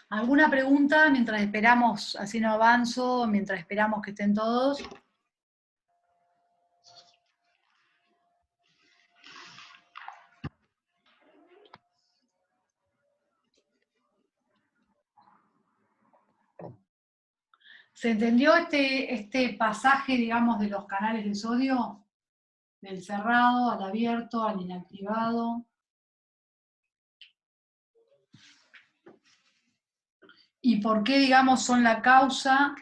¿Alguna pregunta mientras esperamos, así no avanzo, mientras esperamos que estén todos? ¿Se entendió este pasaje, digamos, de los canales de sodio? Del cerrado al abierto, al inactivado. ¿Y por qué, digamos, son la causa,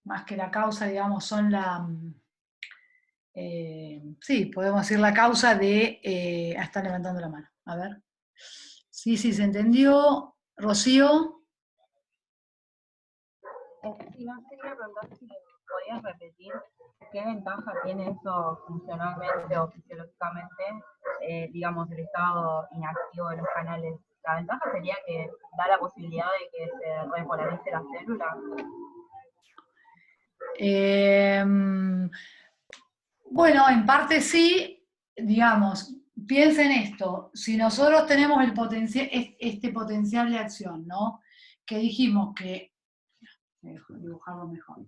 más que la causa, digamos, son sí, podemos decir la causa de, está levantando la mano, a ver. Sí, se entendió. Rocío. Sí, no sé, quería preguntar si podías repetir qué ventaja tiene eso funcionalmente o fisiológicamente, digamos, el estado inactivo de los canales. La ventaja sería que da la posibilidad de que se repolarice la célula. Bueno, en parte sí, digamos, piensen esto, si nosotros tenemos este potencial de acción, ¿no? Que dijimos que, dibujarlo mejor,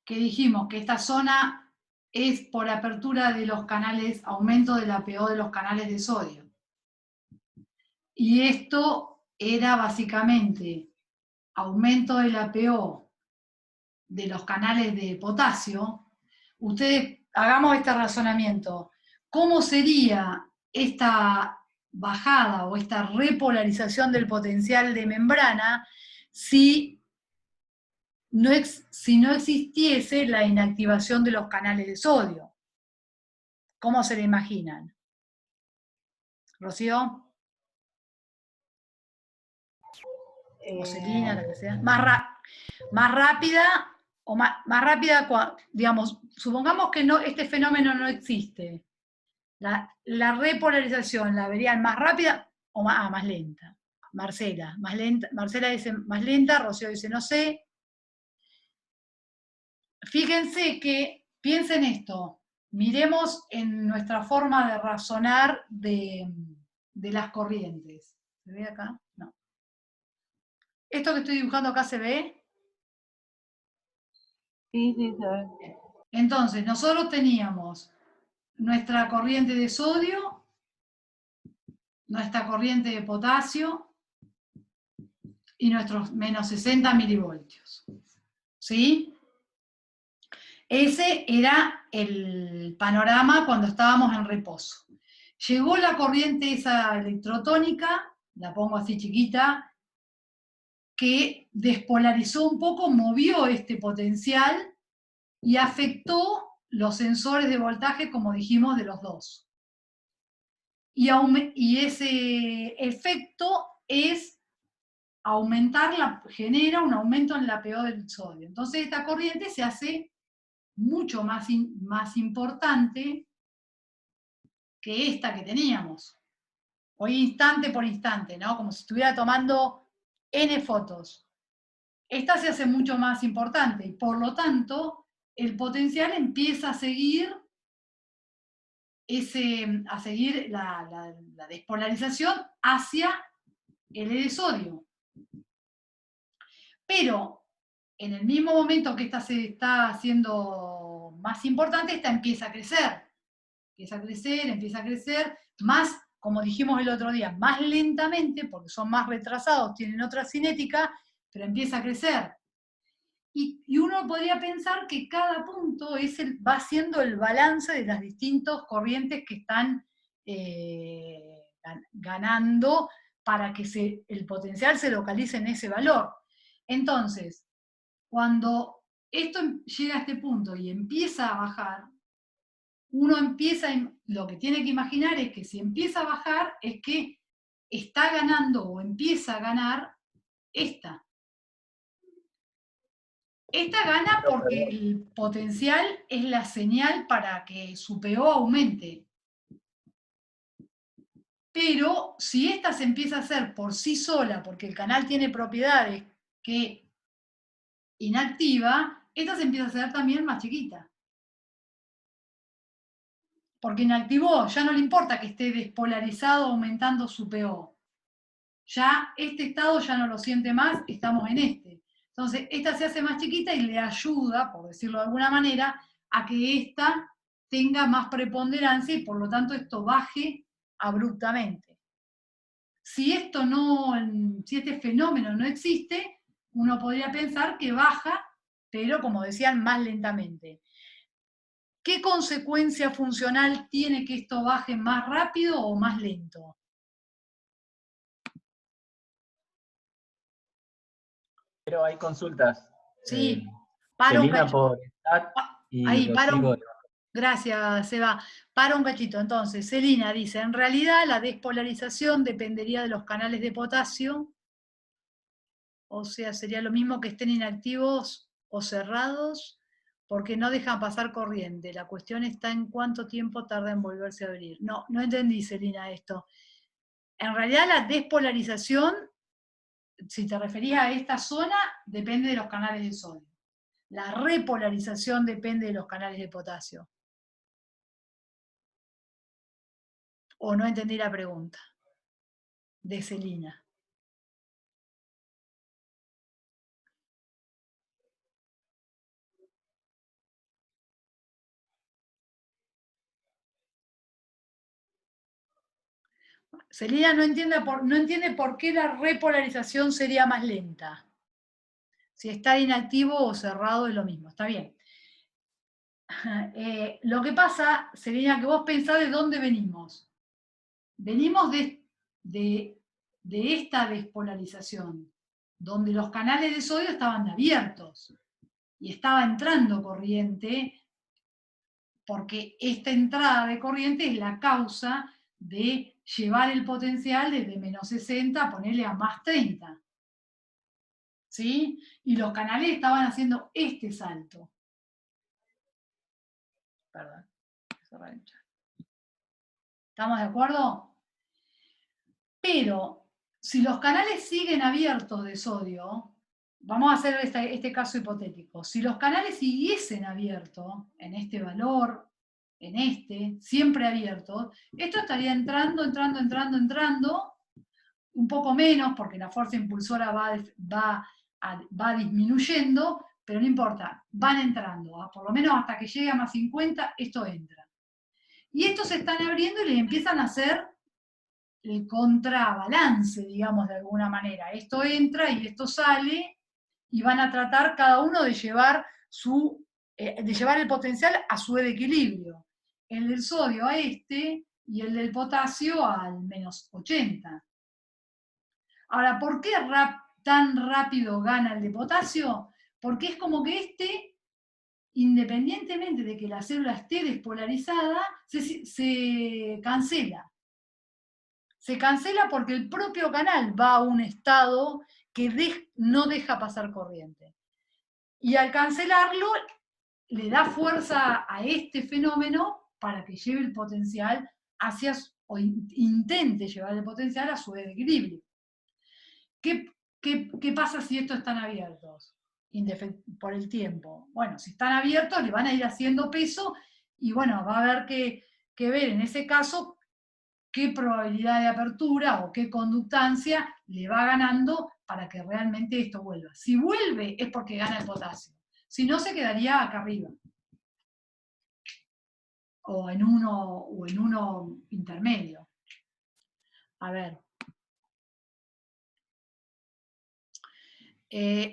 que dijimos que esta zona es por apertura de los canales, aumento de la PO de los canales de sodio. Y esto era básicamente aumento de la PO de los canales de potasio. Ustedes hagamos este razonamiento. ¿Cómo sería esta bajada o esta repolarización del potencial de membrana si si no existiese la inactivación de los canales de sodio? ¿Cómo se le imaginan? ¿Rocío? O Celina, la que sea. Más rápida, o más rápida, digamos, supongamos que no, este fenómeno no existe. La repolarización, ¿la verían más rápida o más lenta? Marcela, más lenta. Marcela dice más lenta, Rocío dice no sé. Fíjense que, piensen esto, miremos en nuestra forma de razonar de las corrientes. ¿Se ve acá? No. ¿Esto que estoy dibujando acá se ve? Sí, sí, se ve. Entonces, nosotros teníamos nuestra corriente de sodio, nuestra corriente de potasio y nuestros menos 60 milivoltios. ¿Sí? Ese era el panorama cuando estábamos en reposo. Llegó la corriente esa electrotónica, la pongo así chiquita, que despolarizó un poco, movió este potencial y afectó los sensores de voltaje, como dijimos, de los dos. Y ese efecto es genera un aumento en la PO del sodio. Entonces esta corriente se hace mucho más importante que esta que teníamos. Hoy instante por instante, ¿no? Como si estuviera tomando N fotos. Esta se hace mucho más importante y por lo tanto el potencial empieza a seguir la despolarización hacia el de sodio. Pero en el mismo momento que esta se está haciendo más importante, esta empieza a crecer. Empieza a crecer, más, como dijimos el otro día, más lentamente, porque son más retrasados, tienen otra cinética, pero empieza a crecer. Y uno podría pensar que cada punto va siendo el balance de las distintas corrientes que están ganando para que el potencial se localice en ese valor. Entonces, cuando esto llega a este punto y empieza a bajar, lo que tiene que imaginar es que si empieza a bajar es que está ganando o empieza a ganar esta. Esta gana porque el potencial es la señal para que su PO aumente. Pero si esta se empieza a hacer por sí sola, porque el canal tiene propiedades que inactiva, esta se empieza a hacer también más chiquita. porque inactivó, ya no le importa que esté despolarizado aumentando su PO. Ya este estado ya no lo siente más, estamos en este. Entonces, esta se hace más chiquita y le ayuda, por decirlo de alguna manera, a que esta tenga más preponderancia y por lo tanto esto baje abruptamente. Si esto no, si este fenómeno no existe, uno podría pensar que baja, pero como decían, más lentamente. ¿Qué consecuencia funcional tiene que esto baje más rápido o más lento? Pero hay consultas. Sí, para un Celina cachito. por chat y Ahí, para Rocío. un... Gracias, Seba. Para un cachito. Entonces, Celina dice, en realidad la despolarización dependería de los canales de potasio, o sea, sería lo mismo que estén inactivos o cerrados, porque no dejan pasar corriente. La cuestión está en cuánto tiempo tarda en volverse a abrir. No, no entendí, Celina, esto. En realidad la despolarización, si te referías a esta zona, depende de los canales de sodio. La repolarización depende de los canales de potasio. O no entendí la pregunta de Celina. Celina no entiende por qué la repolarización sería más lenta. Si está inactivo o cerrado es lo mismo, está bien. Lo que pasa, Celina, que vos pensás de dónde venimos. Venimos de esta despolarización, donde los canales de sodio estaban abiertos y estaba entrando corriente, porque esta entrada de corriente es la causa de llevar el potencial desde menos 60 a ponerle a más 30. ¿Sí? Y los canales estaban haciendo este salto. Perdón. ¿Estamos de acuerdo? Pero si los canales siguen abiertos de sodio, vamos a hacer este caso hipotético, si los canales siguiesen abiertos en este valor, en este, siempre abiertos, esto estaría entrando, un poco menos porque la fuerza impulsora va disminuyendo, pero no importa, van entrando, por lo menos hasta que llegue a más 50, esto entra. Y estos se están abriendo y les empiezan a hacer el contrabalance, digamos, de alguna manera. Esto entra y esto sale, y van a tratar cada uno de llevar el potencial a su equilibrio. El del sodio a este y el del potasio al menos 80. Ahora, ¿por qué tan rápido gana el de potasio? Porque es como que este, independientemente de que la célula esté despolarizada, se cancela. Se cancela porque el propio canal va a un estado que no deja pasar corriente. Y al cancelarlo, le da fuerza a este fenómeno para que lleve el potencial o intente llevar el potencial a su equilibrio. ¿Qué pasa si estos están abiertos? Por el tiempo. Bueno, si están abiertos, le van a ir haciendo peso y bueno, va a haber que ver en ese caso qué probabilidad de apertura o qué conductancia le va ganando para que realmente esto vuelva. Si vuelve es porque gana el potasio. Si no, se quedaría acá arriba. O en uno intermedio. A ver.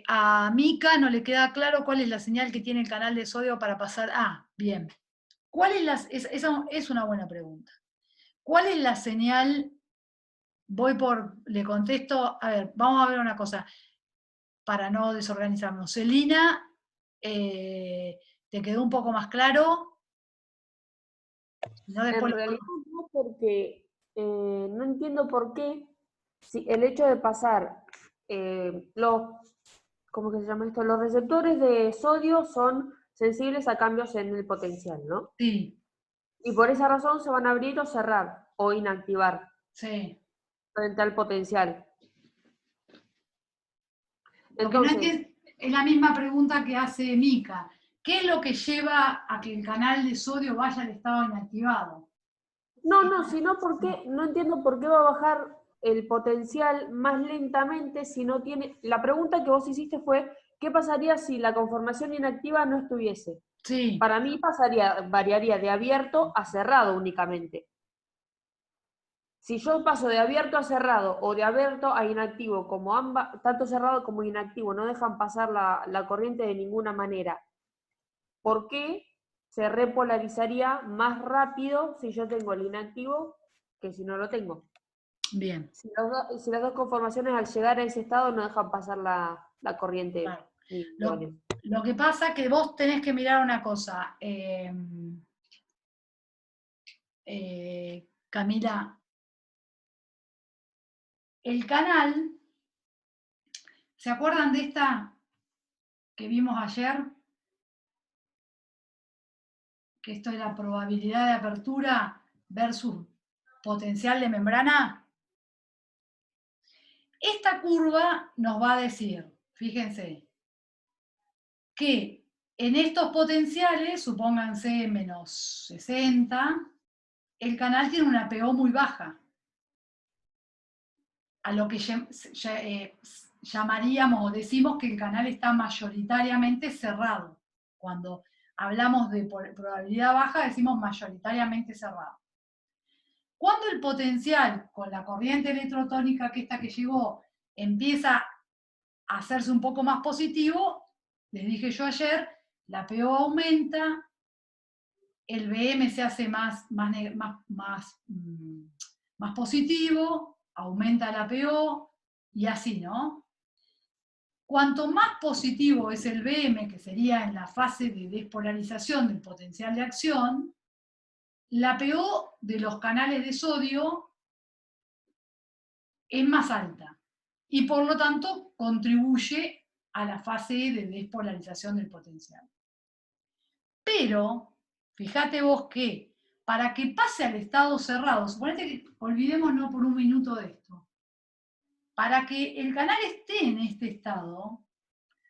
A Mika no le queda claro cuál es la señal que tiene el canal de sodio para pasar. Ah, bien. ¿Cuál es esa es una buena pregunta. ¿Cuál es la señal? Le contesto, a ver, vamos a ver una cosa, para no desorganizarnos. Celina, ¿te quedó un poco más claro? No, en realidad no, porque no entiendo por qué, si el hecho de pasar ¿cómo que se llama esto? Los receptores de sodio son sensibles a cambios en el potencial, ¿no? Sí. Y por esa razón se van a abrir o cerrar, o inactivar. Sí. Frente al potencial. Entonces, es la misma pregunta que hace Mika. ¿Qué es lo que lleva a que el canal de sodio vaya al estado inactivado? No, sino porque no entiendo por qué va a bajar el potencial más lentamente si no tiene... La pregunta que vos hiciste fue, ¿qué pasaría si la conformación inactiva no estuviese? Sí. Para mí variaría de abierto a cerrado únicamente. Si yo paso de abierto a cerrado o de abierto a inactivo, como ambas, tanto cerrado como inactivo, no dejan pasar la corriente de ninguna manera, ¿por qué se repolarizaría más rápido si yo tengo el inactivo que si no lo tengo? Bien. Si las dos conformaciones al llegar a ese estado no dejan pasar la corriente. Claro. Ni Lo que pasa es que vos tenés que mirar una cosa. Camila, el canal, ¿se acuerdan de esta que vimos ayer? Que esto es la probabilidad de apertura versus potencial de membrana. Esta curva nos va a decir, fíjense, que en estos potenciales, supónganse menos 60, el canal tiene una PO muy baja, a lo que llamaríamos o decimos que el canal está mayoritariamente cerrado. Cuando hablamos de probabilidad baja, decimos mayoritariamente cerrado. Cuando el potencial con la corriente electrotónica que esta que llegó empieza a hacerse un poco más positivo, les dije yo ayer, la PO aumenta, el BM se hace más positivo, aumenta la PO y así, ¿no? Cuanto más positivo es el BM, que sería en la fase de despolarización del potencial de acción, la PO de los canales de sodio es más alta y por lo tanto contribuye a la fase de despolarización del potencial. Pero, fíjate vos que para que pase al estado cerrado, suponete que olvidémonos por un minuto de esto, para que el canal esté en este estado,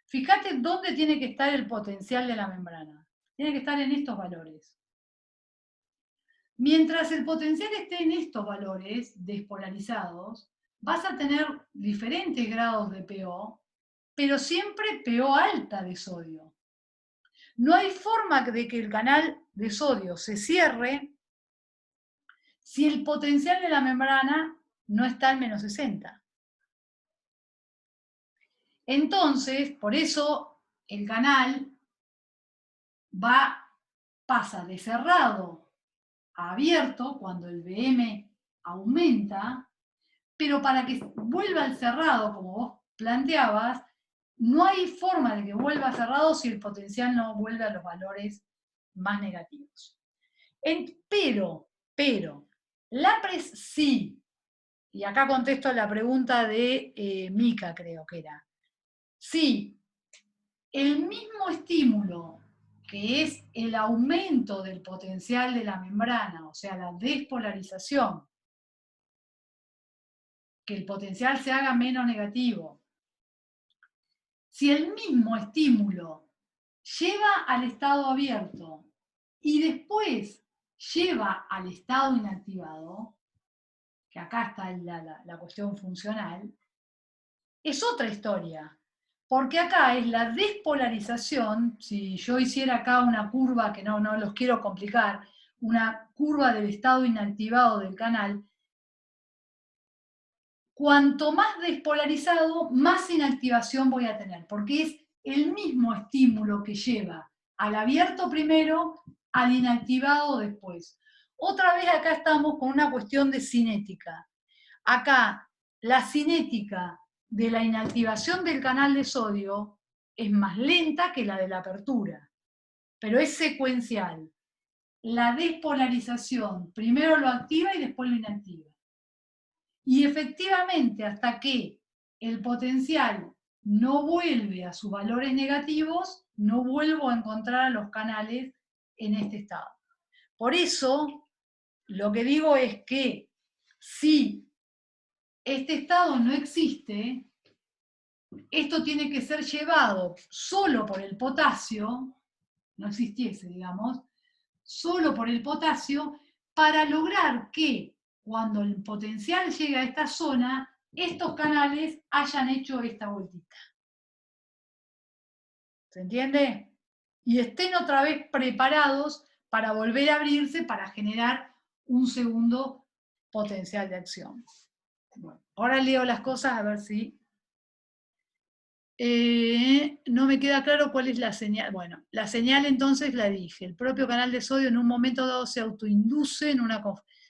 fíjate dónde tiene que estar el potencial de la membrana. Tiene que estar en estos valores. Mientras el potencial esté en estos valores despolarizados, vas a tener diferentes grados de PO, pero siempre PO alta de sodio. No hay forma de que el canal de sodio se cierre si el potencial de la membrana no está en menos 60. Entonces, por eso el canal pasa de cerrado a abierto cuando el BM aumenta, pero para que vuelva al cerrado, como vos planteabas, no hay forma de que vuelva cerrado si el potencial no vuelve a los valores más negativos. Pero, sí, y acá contesto la pregunta de Mica, creo que era, sí, el mismo estímulo que es el aumento del potencial de la membrana, o sea, la despolarización, que el potencial se haga menos negativo, si el mismo estímulo lleva al estado abierto y después lleva al estado inactivado, que acá está la cuestión funcional, es otra historia. Porque acá es la despolarización, si yo hiciera acá una curva, que no los quiero complicar, una curva del estado inactivado del canal, cuanto más despolarizado, más inactivación voy a tener, porque es el mismo estímulo que lleva al abierto primero, al inactivado después. Otra vez acá estamos con una cuestión de cinética. Acá, la cinética de la inactivación del canal de sodio es más lenta que la de la apertura, pero es secuencial. La despolarización primero lo activa y después lo inactiva. Y efectivamente, hasta que el potencial no vuelve a sus valores negativos, no vuelvo a encontrar a los canales en este estado. Por eso, lo que digo es que si este estado no existe, esto tiene que ser llevado solo por el potasio no existiese, digamos, solo por el potasio, para lograr que cuando el potencial llegue a esta zona, estos canales hayan hecho esta vueltita. ¿Se entiende? Y estén otra vez preparados para volver a abrirse para generar un segundo potencial de acción. Bueno, ahora leo las cosas a ver si... no me queda claro cuál es la señal. Bueno, la señal entonces la dije. El propio canal de sodio en un momento dado se autoinduce en una...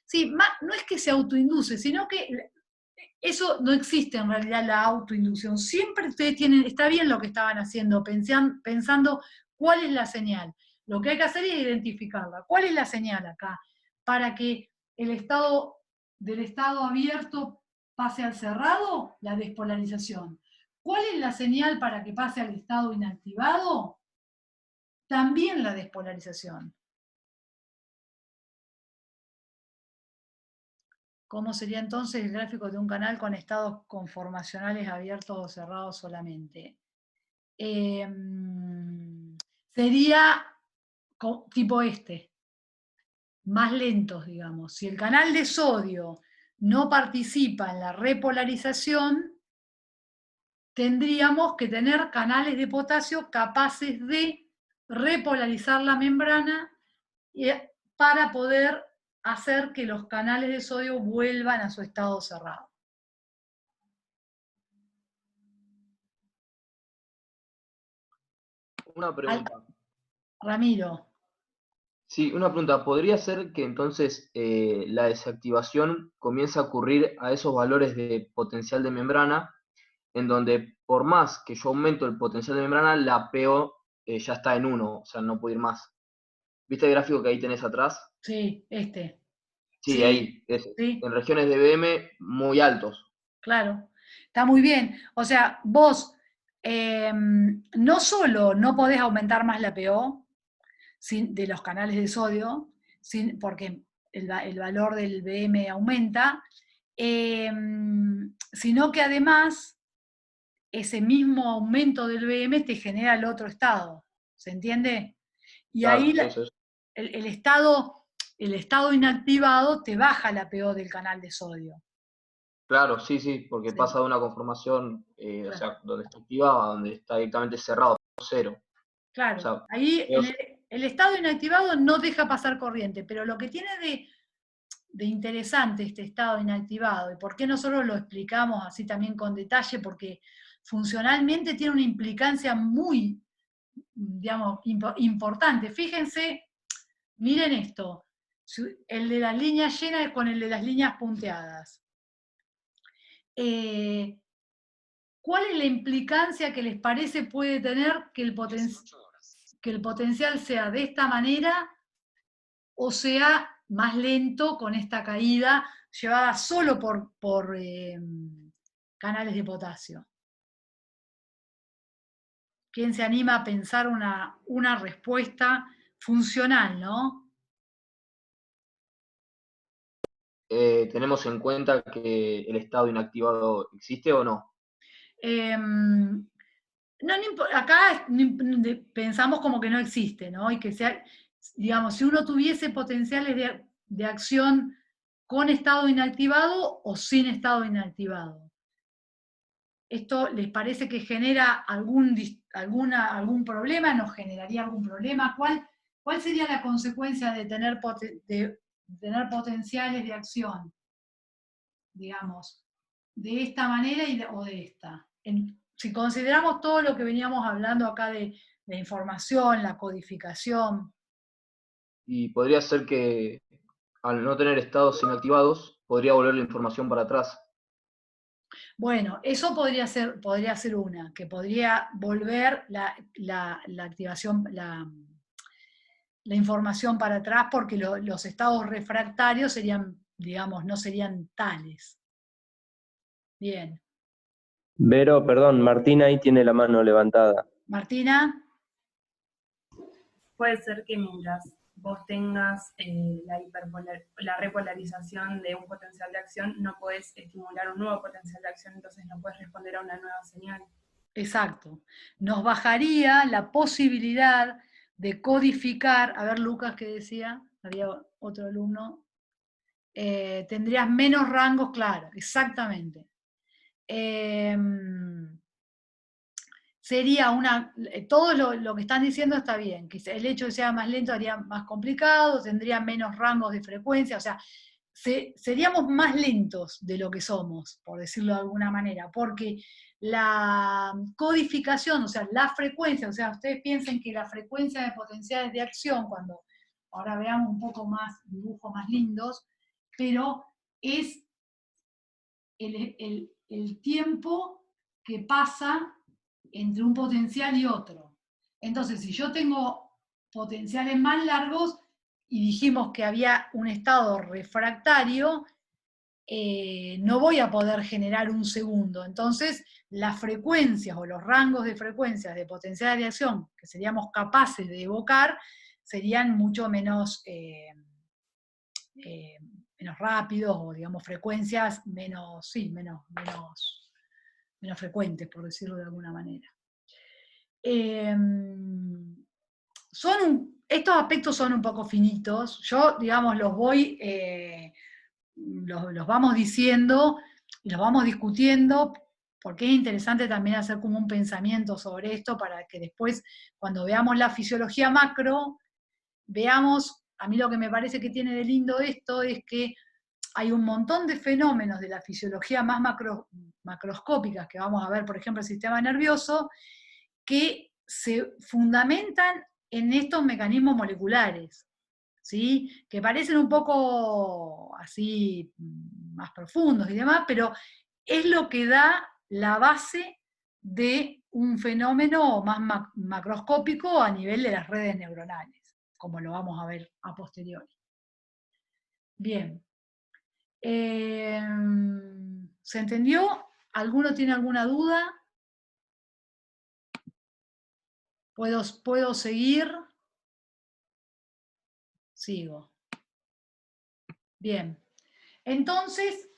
Sí, no es que se autoinduce, sino que eso no existe en realidad, la autoinducción. Siempre ustedes tienen, está bien lo que estaban haciendo, pensando cuál es la señal. Lo que hay que hacer es identificarla. ¿Cuál es la señal acá? Para que el estado del estado abierto pase al cerrado, la despolarización. ¿Cuál es la señal para que pase al estado inactivado? También la despolarización. ¿Cómo sería entonces el gráfico de un canal con estados conformacionales abiertos o cerrados solamente? Sería tipo este, más lentos, digamos. Si el canal de sodio no participa en la repolarización, tendríamos que tener canales de potasio capaces de repolarizar la membrana para poder hacer que los canales de sodio vuelvan a su estado cerrado. Una pregunta. Ramiro. Sí, una pregunta. ¿Podría ser que entonces la desactivación comience a ocurrir a esos valores de potencial de membrana, en donde por más que yo aumento el potencial de membrana, la PO ya está en 1, o sea, no puedo ir más? ¿Viste el gráfico que ahí tenés atrás? Sí, este. Sí, Sí, ahí, ese. sí. En regiones de BM muy altos. Claro, está muy bien. O sea, vos no solo no podés aumentar más la PO de los canales de sodio, porque el valor del BM aumenta, sino que además ese mismo aumento del BM te genera el otro estado. ¿Se entiende? Y Claro, ahí eso. el estado inactivado te baja la PO del canal de sodio. Claro, sí, porque Sí. pasa de una conformación, Claro. o sea, donde está activada a donde está directamente cerrado, 0. Claro, O sea, ahí el estado inactivado no deja pasar corriente, pero lo que tiene de interesante este estado inactivado, y por qué nosotros lo explicamos así también con detalle, porque funcionalmente tiene una implicancia muy, digamos, importante. Fíjense, miren esto, el de las líneas llenas con el de las líneas punteadas. ¿Cuál es la implicancia que les parece puede tener que el potencial sea de esta manera o sea más lento con esta caída llevada solo por canales de potasio? ¿Quién se anima a pensar una respuesta funcional, no? ¿Tenemos en cuenta que el estado inactivado existe o no? Acá pensamos como que no existe, ¿no? Y que sea, digamos, si uno tuviese potenciales de acción con estado inactivado o sin estado inactivado. ¿Esto les parece que genera algún problema? ¿Nos generaría algún problema? ¿Cuál sería la consecuencia de tener potenciales de acción, digamos, de esta manera o de esta? Si consideramos todo lo que veníamos hablando acá de la información, la codificación. Y podría ser que al no tener estados inactivados, podría volver la información para atrás. Bueno, eso podría ser una, que podría volver la activación, la información para atrás, porque los estados refractarios serían, digamos, no serían tales. Bien. Vero, perdón, Martina ahí tiene la mano levantada. Martina. Puede ser que mientras vos tengas la repolarización de un potencial de acción, no podés estimular un nuevo potencial de acción, entonces no podés responder a una nueva señal. Exacto. Nos bajaría la posibilidad de codificar, a ver Lucas qué decía, había otro alumno, tendrías menos rangos, claro, exactamente. Sería todo lo que están diciendo está bien, que el hecho de que sea más lento haría más complicado, tendría menos rangos de frecuencia, o sea, seríamos más lentos de lo que somos, por decirlo de alguna manera, porque la codificación, o sea, la frecuencia, o sea, ustedes piensen que la frecuencia de potenciales de acción, cuando ahora veamos un poco más, dibujos más lindos, pero es el tiempo que pasa entre un potencial y otro. Entonces, si yo tengo potenciales más largos, y dijimos que había un estado refractario, no voy a poder generar un segundo. Entonces, las frecuencias o los rangos de frecuencias de potenciales de acción que seríamos capaces de evocar serían mucho menos, menos rápidos, o digamos frecuencias menos frecuentes, por decirlo de alguna manera. Estos aspectos son un poco finitos. Yo, digamos, los vamos diciendo y los vamos discutiendo, porque es interesante también hacer como un pensamiento sobre esto, para que después, cuando veamos la fisiología macro, veamos, a mí lo que me parece que tiene de lindo esto es que hay un montón de fenómenos de la fisiología más macroscópicas, que vamos a ver, por ejemplo, el sistema nervioso, que se fundamentan en estos mecanismos moleculares, ¿sí? Que parecen un poco así más profundos y demás, pero es lo que da la base de un fenómeno más macroscópico a nivel de las redes neuronales, como lo vamos a ver a posteriori. Bien. ¿Se entendió? ¿Alguno tiene alguna duda? ¿Puedo seguir? Sigo. Bien. Entonces,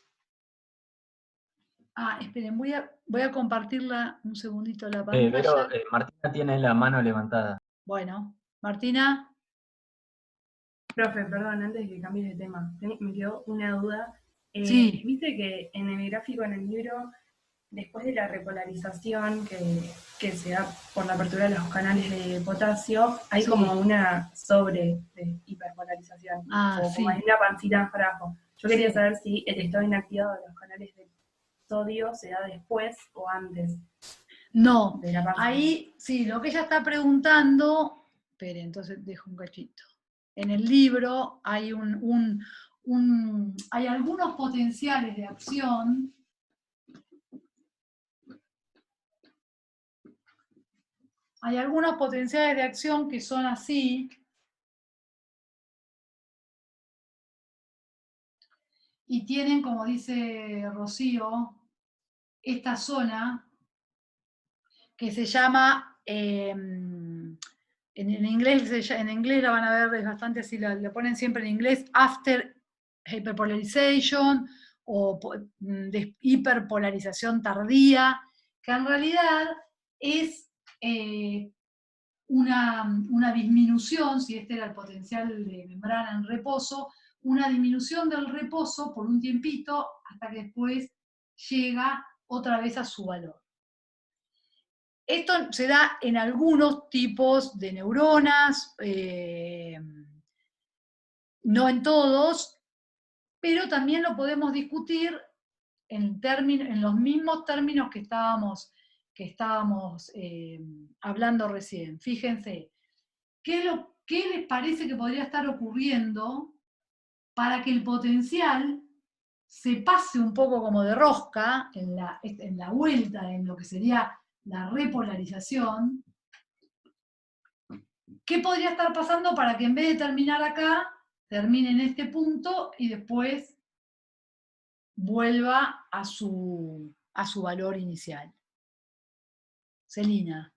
esperen, voy a compartirla un segundito la pantalla. Pero Martina tiene la mano levantada. Bueno, Martina. Profe, perdón, antes de que cambies de tema, me quedó una duda. Sí. Viste que en el gráfico, en el libro, después de la repolarización que se da por la apertura de los canales de potasio, hay como una sobre de hiperpolarización, o como hay una pancita para abajo. Yo quería saber si el estado inactivado de los canales de sodio se da después o antes. No, de la pancita. Ahí, sí, lo que ella está preguntando, espere, entonces dejo un cachito. En el libro hay hay algunos potenciales de acción. Hay algunos potenciales de acción que son así. Y tienen, como dice Rocío, esta zona que se llama, en inglés la van a ver, es bastante así, lo ponen siempre en inglés, after hyperpolarization, o de hiperpolarización tardía, que en realidad es una disminución, si este era el potencial de membrana en reposo, una disminución del reposo por un tiempito hasta que después llega otra vez a su valor. Esto se da en algunos tipos de neuronas, no en todos, pero también lo podemos discutir en los mismos términos que estábamos hablando recién. Fíjense, ¿qué les parece que podría estar ocurriendo para que el potencial se pase un poco como de rosca en la vuelta, en lo que sería la repolarización? ¿Qué podría estar pasando para que en vez de terminar acá, termine en este punto y después vuelva a su valor inicial? Celina.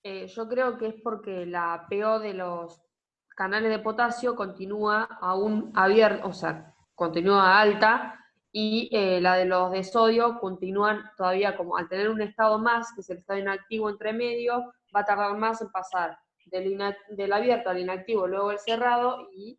Yo creo que es porque la PO de los canales de potasio continúa aún abierta, o sea, continúa alta, y la de los de sodio continúan todavía como, al tener un estado más, que es el estado inactivo entre medio, va a tardar más en pasar del abierto al inactivo, luego el cerrado, y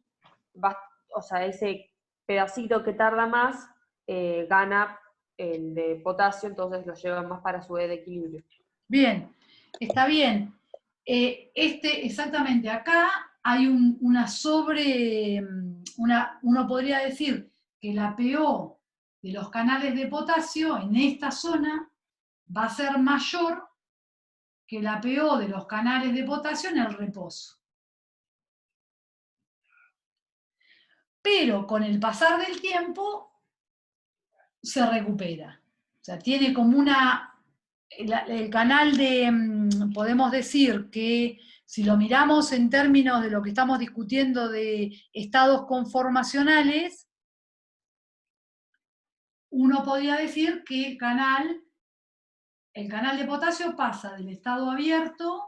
o sea, ese pedacito que tarda más gana el de potasio, entonces lo lleva más para su de equilibrio. Bien, está bien. Exactamente, acá hay uno podría decir que la PO de los canales de potasio en esta zona va a ser mayor que la PO de los canales de potasio en el reposo. Pero con el pasar del tiempo se recupera. O sea, tiene como el canal podemos decir que si lo miramos en términos de lo que estamos discutiendo de estados conformacionales, uno podría decir que el canal de potasio pasa del estado abierto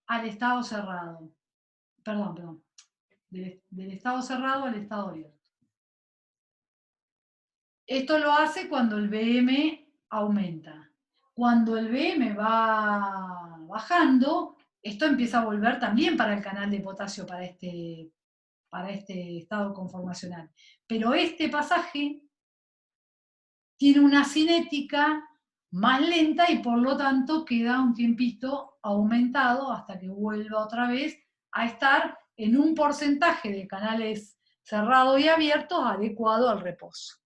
al estado cerrado. Perdón. Del estado cerrado al estado abierto. Esto lo hace cuando el BM aumenta. Cuando el BM va bajando, esto empieza a volver también para el canal de potasio, para este estado conformacional. Pero este pasaje tiene una cinética más lenta y por lo tanto queda un tiempito aumentado hasta que vuelva otra vez a estar en un porcentaje de canales cerrados y abiertos adecuado al reposo.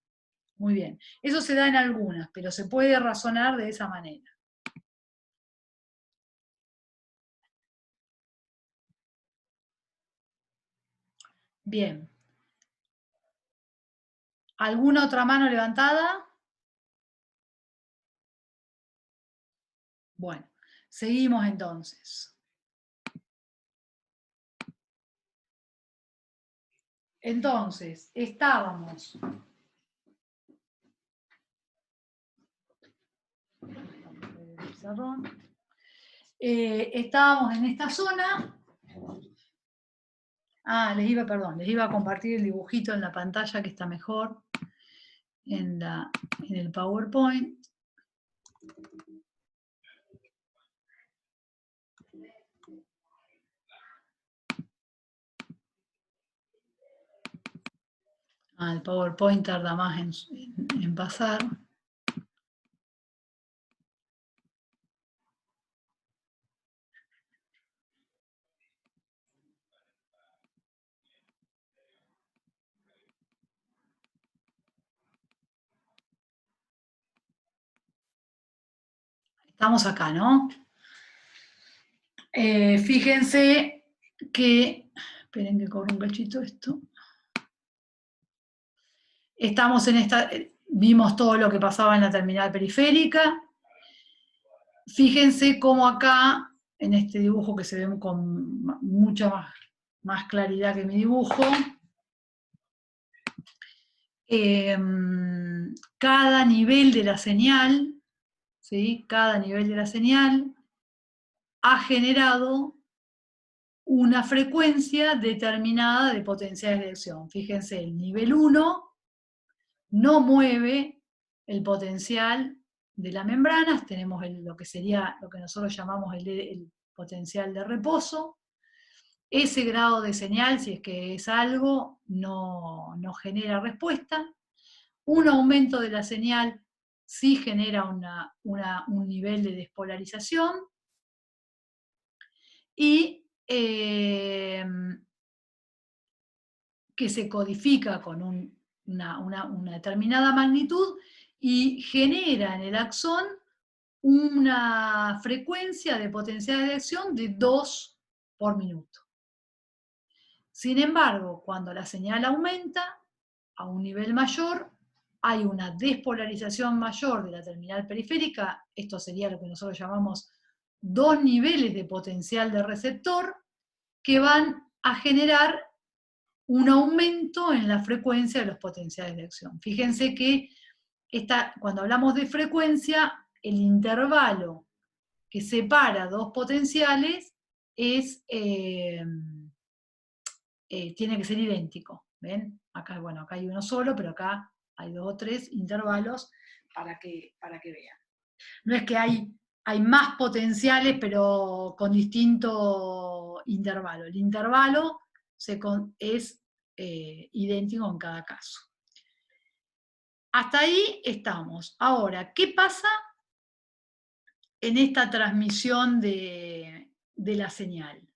Muy bien, eso se da en algunas, pero se puede razonar de esa manera. Bien. ¿Alguna otra mano levantada? Bueno, seguimos entonces. Entonces, estábamos en esta zona. Les iba a compartir el dibujito en la pantalla que está mejor en el PowerPoint. El PowerPoint tarda más en pasar. Estamos acá, ¿no? Fíjense que, esperen que corra un cachito esto. Estamos vimos todo lo que pasaba en la terminal periférica. Fíjense cómo acá, en este dibujo que se ve con mucha más claridad que mi dibujo, cada nivel de la señal, ¿sí? Cada nivel de la señal ha generado una frecuencia determinada de potenciales de elección. Fíjense, el nivel 1 no mueve el potencial de la membrana, tenemos lo que sería lo que nosotros llamamos el potencial de reposo. Ese grado de señal, si es que es algo, no genera respuesta. Un aumento de la señal sí genera un nivel de despolarización. Y que se codifica con una determinada magnitud y genera en el axón una frecuencia de potencial de elección de 2 por minuto. Sin embargo, cuando la señal aumenta a un nivel mayor, hay una despolarización mayor de la terminal periférica, esto sería lo que nosotros llamamos 2 niveles de potencial de receptor, que van a generar un aumento en la frecuencia de los potenciales de acción. Fíjense que cuando hablamos de frecuencia, el intervalo que separa dos potenciales tiene que ser idéntico. ¿Ven? Acá, bueno, acá hay uno solo, pero acá hay 2 o 3 intervalos para que vean. No es que hay más potenciales, pero con distinto intervalo. El intervalo es idéntico en cada caso. Hasta ahí estamos. Ahora, ¿qué pasa en esta transmisión de la señal?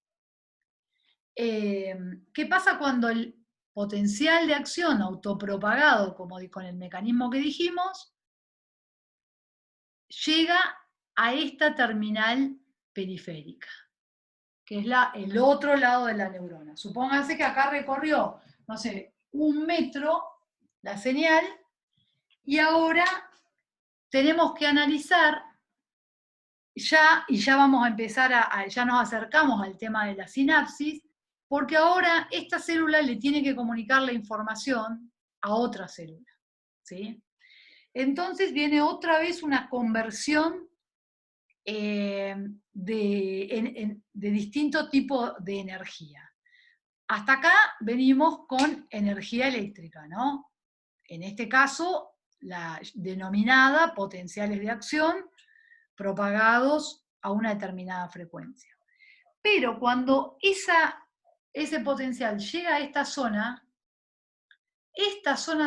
¿Qué pasa cuando el potencial de acción autopropagado, como con el mecanismo que dijimos, llega a esta terminal periférica, que es el otro lado de la neurona? Supónganse que acá recorrió, no sé, 1 metro la señal, y ahora tenemos que analizar y ya vamos a empezar ya nos acercamos al tema de la sinapsis, porque ahora esta célula le tiene que comunicar la información a otra célula, ¿sí? Entonces viene otra vez una conversión de distinto tipo de energía. Hasta acá venimos con energía eléctrica, ¿no? En este caso, la denominada potenciales de acción propagados a una determinada frecuencia. Pero cuando ese potencial llega a esta zona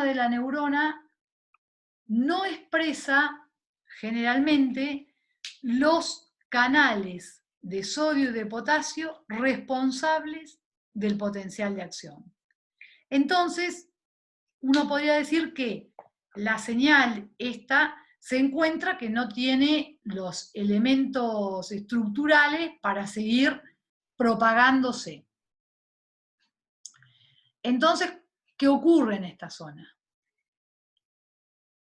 de la neurona no expresa generalmente los canales de sodio y de potasio responsables del potencial de acción. Entonces, uno podría decir que la señal esta se encuentra que no tiene los elementos estructurales para seguir propagándose. Entonces, ¿qué ocurre en esta zona?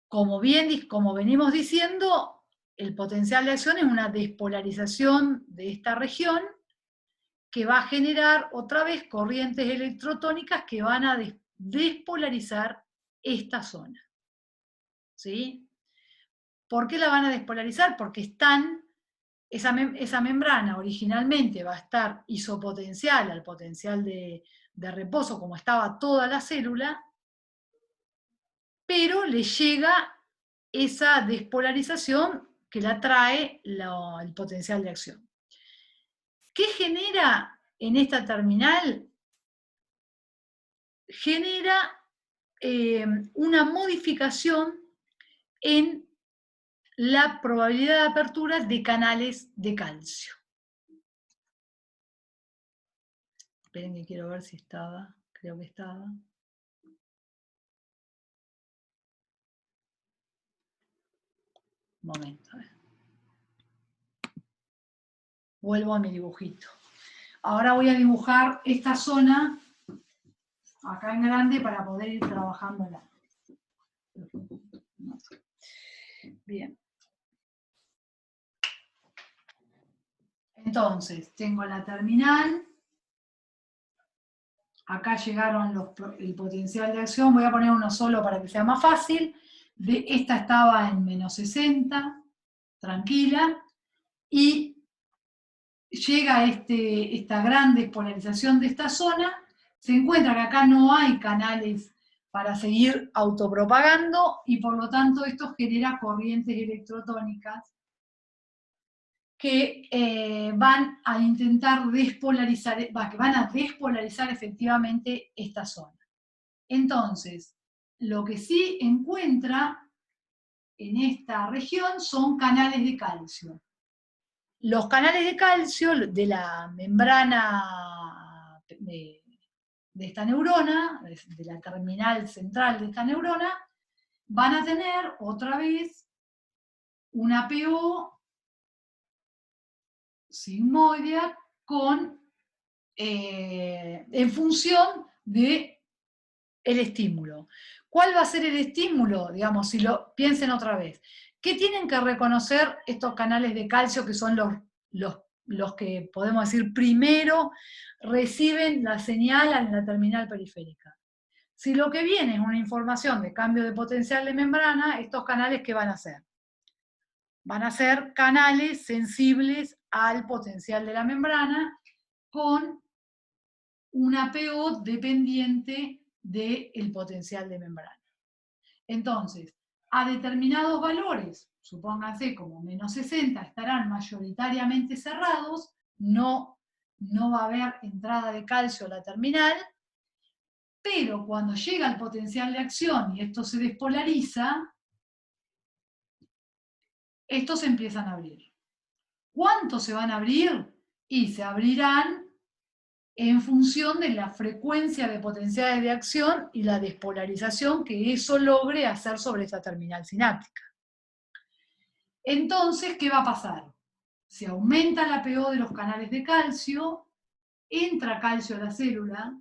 Como venimos diciendo, el potencial de acción es una despolarización de esta región que va a generar otra vez corrientes electrotónicas que van a despolarizar esta zona. ¿Sí? ¿Por qué la van a despolarizar? Porque esa membrana originalmente va a estar isopotencial al potencial de reposo, como estaba toda la célula, pero le llega esa despolarización que la trae el potencial de acción. ¿Qué genera en esta terminal? Genera una modificación en la probabilidad de apertura de canales de calcio. Esperen que quiero ver si estaba, creo que estaba. Un momento. Vuelvo a mi dibujito. Ahora voy a dibujar esta zona acá en grande para poder ir trabajándola. Bien. Entonces, tengo la terminal. Acá llegaron el potencial de acción. Voy a poner uno solo para que sea más fácil. Esta estaba en menos 60, tranquila. Y llega esta gran despolarización de esta zona. Se encuentra que acá no hay canales para seguir autopropagando y por lo tanto esto genera corrientes electrotónicas que van a intentar despolarizar, que van a despolarizar efectivamente esta zona. Entonces, lo que sí encuentra en esta región son canales de calcio. Los canales de calcio de la membrana de esta neurona, de la terminal central de esta neurona, van a tener otra vez una PO sigmoidea en función del estímulo. ¿Cuál va a ser el estímulo? Digamos, piensen otra vez. ¿Qué tienen que reconocer estos canales de calcio que son los que podemos decir primero reciben la señal en la terminal periférica? Si lo que viene es una información de cambio de potencial de membrana, estos canales, ¿qué van a hacer? Van a ser canales sensibles al potencial de la membrana con una PO dependiente del potencial de membrana. Entonces, a determinados valores, supónganse como menos 60, estarán mayoritariamente cerrados, no va a haber entrada de calcio a la terminal, pero cuando llega el potencial de acción y esto se despolariza, estos se empiezan a abrir. ¿Cuántos se van a abrir? Y se abrirán en función de la frecuencia de potenciales de acción y la despolarización que eso logre hacer sobre esta terminal sináptica. Entonces, ¿qué va a pasar? Se aumenta la pO de los canales de calcio, entra calcio a la célula,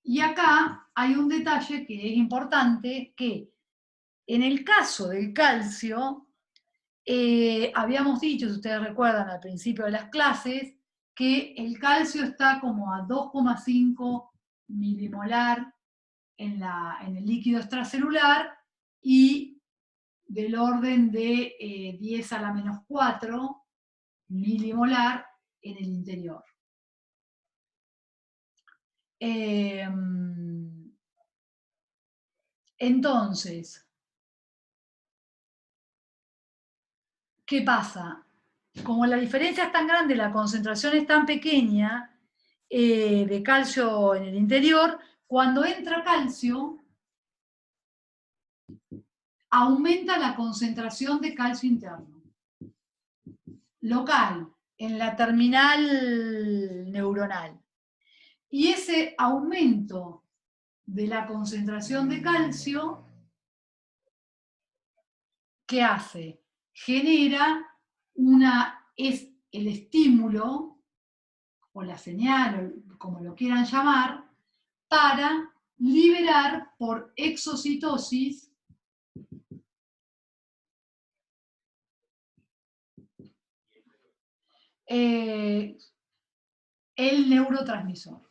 y acá hay un detalle que es importante, que en el caso del calcio, habíamos dicho, si ustedes recuerdan al principio de las clases, que el calcio está como a 2,5 milimolar en el líquido extracelular y del orden de 10 a la menos 4 milimolar en el interior. Entonces, ¿qué pasa? Como la diferencia es tan grande, la concentración es tan pequeña de calcio en el interior, cuando entra calcio, aumenta la concentración de calcio interno, local, en la terminal neuronal. Y ese aumento de la concentración de calcio, ¿qué hace? Genera es el estímulo, o la señal, o como lo quieran llamar, para liberar por exocitosis el neurotransmisor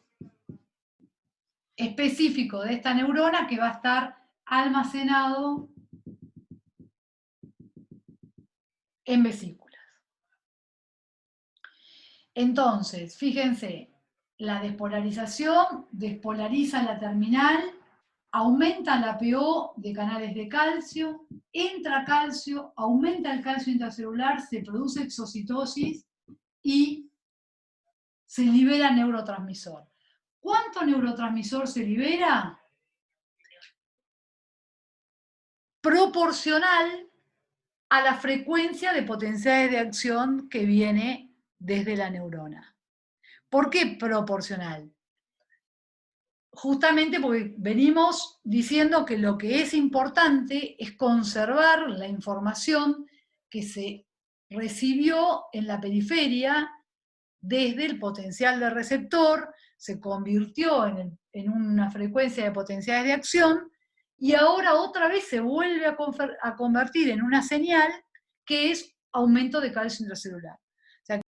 específico de esta neurona que va a estar almacenado en vesículas. Entonces, fíjense, la despolarización despolariza la terminal, aumenta la pO de canales de calcio, entra calcio, aumenta el calcio intracelular, se produce exocitosis y se libera neurotransmisor. ¿Cuánto neurotransmisor se libera? Proporcional a la frecuencia de potenciales de acción que viene desde la neurona. ¿Por qué proporcional? Justamente porque venimos diciendo que lo que es importante es conservar la información que se recibió en la periferia desde el potencial de receptor, se convirtió en una frecuencia de potenciales de acción, y ahora otra vez se vuelve a convertir en una señal que es aumento de calcio intracelular.